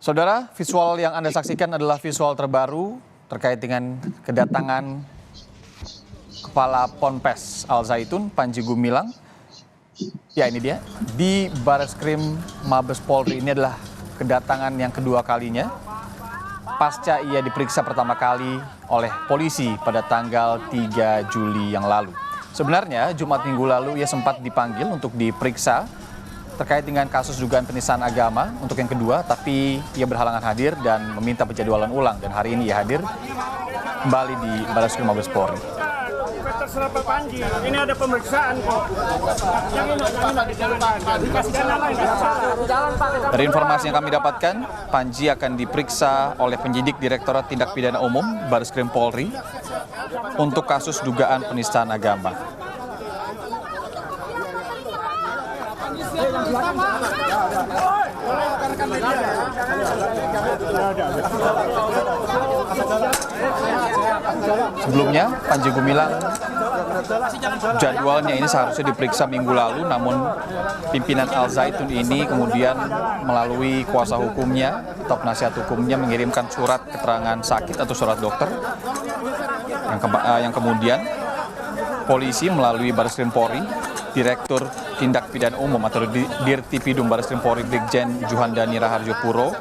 Saudara, visual yang Anda saksikan adalah visual terbaru terkait dengan kedatangan Kepala Ponpes Al Zaitun, Panji Gumilang. Ya, ini dia. Di Bareskrim Mabes Polri, ini adalah kedatangan yang kedua kalinya. Pasca ia diperiksa pertama kali oleh polisi pada tanggal 3 Juli yang lalu. Sebenarnya, Jumat minggu lalu ia sempat dipanggil untuk diperiksa terkait dengan kasus dugaan penistaan agama untuk yang kedua, tapi ia berhalangan hadir dan meminta penjadwalan ulang. Dan hari ini ia hadir kembali di Bareskrim Mabes Polri. Terserah Pak Panji, ini ada pemeriksaan kok. Dari informasi yang kami dapatkan, Panji akan diperiksa oleh penyidik Direktorat Tindak Pidana Umum Bareskrim Polri untuk kasus dugaan penistaan agama. Sebelumnya, Panji Gumilang jadwalnya ini seharusnya diperiksa minggu lalu, namun pimpinan Al Zaitun ini kemudian melalui kuasa hukumnya atau penasihat hukumnya mengirimkan surat keterangan sakit atau surat dokter yang kemudian polisi melalui Bareskrim Polri, Direktur Tindak Pidana Umum atau Dirtipidum Bareskrim Polri Brigjen Juhandani Raharjo Puro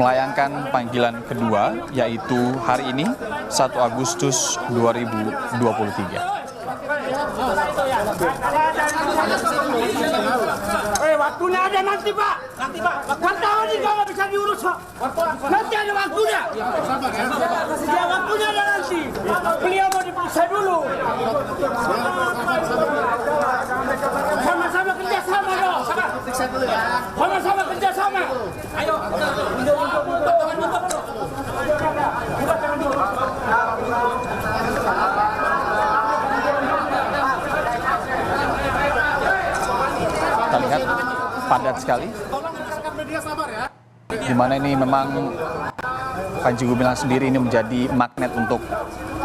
melayangkan panggilan kedua, yaitu hari ini 1 Agustus 2023. Waktunya ada nanti Pak. Wartawan ini kalau bisa diurus Pak. Nanti ada waktunya. Ya, waktunya ada nanti. Beliau mau diperiksa dulu. Sama-sama kerjasama dong. Sama-sama kerjasama. Ayo. Kita lihat padat sekali, di mana ini memang Panji Gumilang sendiri ini menjadi magnet untuk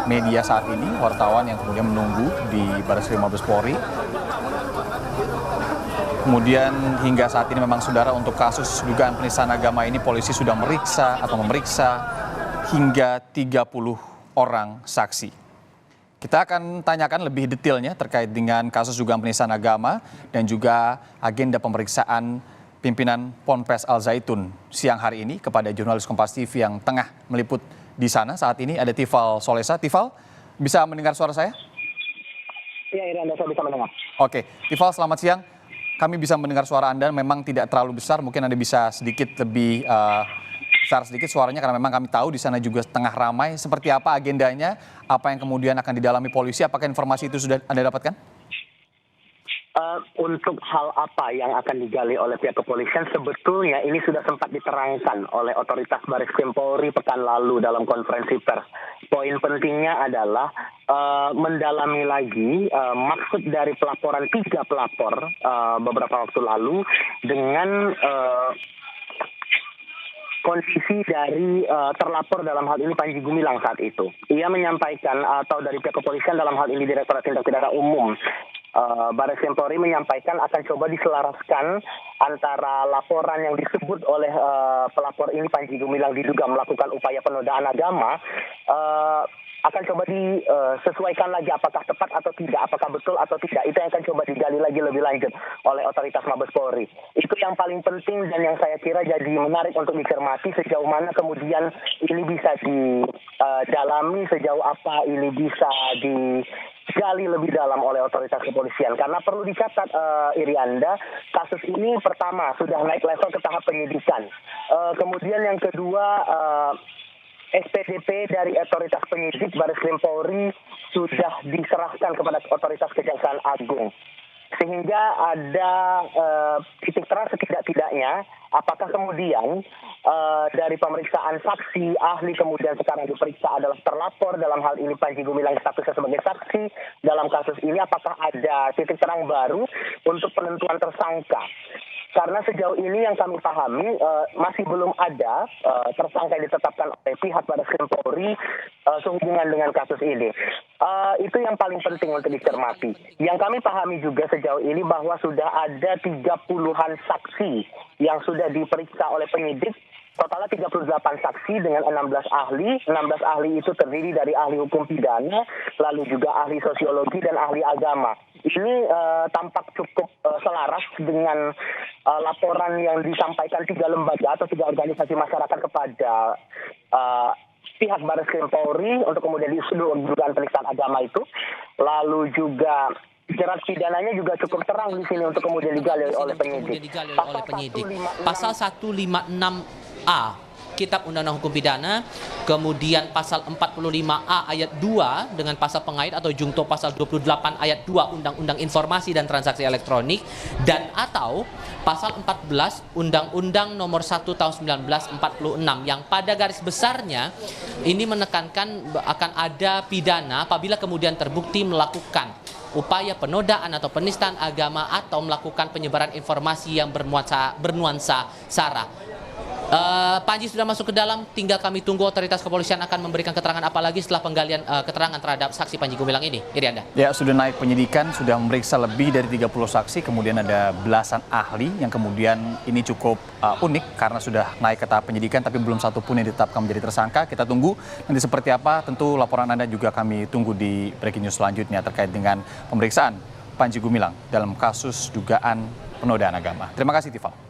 media saat ini, wartawan yang kemudian menunggu di Bareskrim Mabes Polri. Kemudian hingga saat ini memang saudara, untuk kasus dugaan penistaan agama ini polisi sudah memeriksa hingga 30 orang saksi. Kita akan tanyakan lebih detailnya terkait dengan kasus dugaan penistaan agama dan juga agenda pemeriksaan pimpinan Ponpes Al Zaitun siang hari ini kepada jurnalis Kompas TV yang tengah meliput di sana. Saat ini ada Tifal Solesa. Tifal, bisa mendengar suara saya? Iya, Iranda, saya bisa mendengar. Oke, Tifal, selamat siang. Kami bisa mendengar suara Anda, memang tidak terlalu besar, mungkin Anda bisa sedikit lebih besar sedikit suaranya karena memang kami tahu di sana juga tengah ramai. Seperti apa agendanya, apa yang kemudian akan didalami polisi, apakah informasi itu sudah Anda dapatkan? Untuk hal apa yang akan digali oleh pihak kepolisian, sebetulnya ini sudah sempat diterangkan oleh otoritas Bareskrim Polri pekan lalu dalam konferensi pers. Poin pentingnya adalah mendalami lagi maksud dari pelaporan 3 pelapor beberapa waktu lalu dengan kondisi dari terlapor dalam hal ini Panji Gumilang saat itu. Ia menyampaikan, atau dari pihak kepolisian dalam hal ini Direktorat Tindak Pidana Umum Bareskrim Polri menyampaikan akan coba diselaraskan antara laporan yang disebut oleh pelapor ini Panji Gumilang diduga melakukan upaya penodaan agama, akan coba disesuaikan lagi apakah tepat atau tidak, apakah betul atau tidak. Itu yang akan coba digali lagi lebih lanjut oleh otoritas Mabes Polri. Itu yang paling penting dan yang saya kira jadi menarik untuk dicermati, sejauh mana kemudian ini bisa didalami, sejauh apa ini bisa digali lebih dalam oleh otoritas kepolisian. Karena perlu dicatat, Irianda, kasus ini pertama sudah naik level ke tahap penyidikan. Kemudian yang kedua, SPDP dari otoritas penyidik Bareskrim Polri sudah diserahkan kepada otoritas Kejaksaan Agung. sehingga ada titik terang setidak-tidaknya apakah kemudian dari pemeriksaan saksi, ahli kemudian sekarang diperiksa adalah terlapor, dalam hal ini Panji Gumilang statusnya sebagai saksi dalam kasus ini, apakah ada titik terang baru untuk penentuan tersangka. Karena sejauh ini yang kami pahami masih belum ada tersangka yang ditetapkan oleh pihak Barreskrim Polri sehubungan dengan kasus ini. Itu yang paling penting untuk dicermati. Yang kami pahami juga sejauh ini bahwa sudah ada 30-an saksi yang sudah diperiksa oleh penyidik. Totalnya 38 saksi dengan 16 ahli. 16 ahli itu terdiri dari ahli hukum pidana, lalu juga ahli sosiologi dan ahli agama. Ini tampak cukup selaras dengan laporan yang disampaikan 3 lembaga atau 3 organisasi masyarakat kepada pihak Barreskrim Polri untuk kemudian diusul dugaan penistaan agama itu. Lalu juga jerat pidananya juga cukup terang di sini untuk kemudian digali oleh penyidik. Pasal 156A Kitab Undang-Undang Hukum Pidana, kemudian pasal 45A ayat 2 dengan pasal pengait atau jungto pasal 28 ayat 2 Undang-Undang Informasi dan Transaksi Elektronik, dan atau pasal 14 Undang-Undang Nomor 1 Tahun 1946 yang pada garis besarnya ini menekankan akan ada pidana apabila kemudian terbukti melakukan upaya penodaan atau penistaan agama atau melakukan penyebaran informasi yang bernuansa sara. Panji sudah masuk ke dalam, tinggal kami tunggu otoritas kepolisian akan memberikan keterangan apa lagi setelah penggalian keterangan terhadap saksi Panji Gumilang ini. Irianda. Ya, sudah naik penyidikan, sudah memeriksa lebih dari 30 saksi, kemudian ada belasan ahli yang kemudian ini cukup unik karena sudah naik ke tahap penyidikan tapi belum satu pun yang ditetapkan menjadi tersangka. Kita tunggu nanti seperti apa, tentu laporan Anda juga kami tunggu di breaking news selanjutnya terkait dengan pemeriksaan Panji Gumilang dalam kasus dugaan penodaan agama. Terima kasih, Tifal.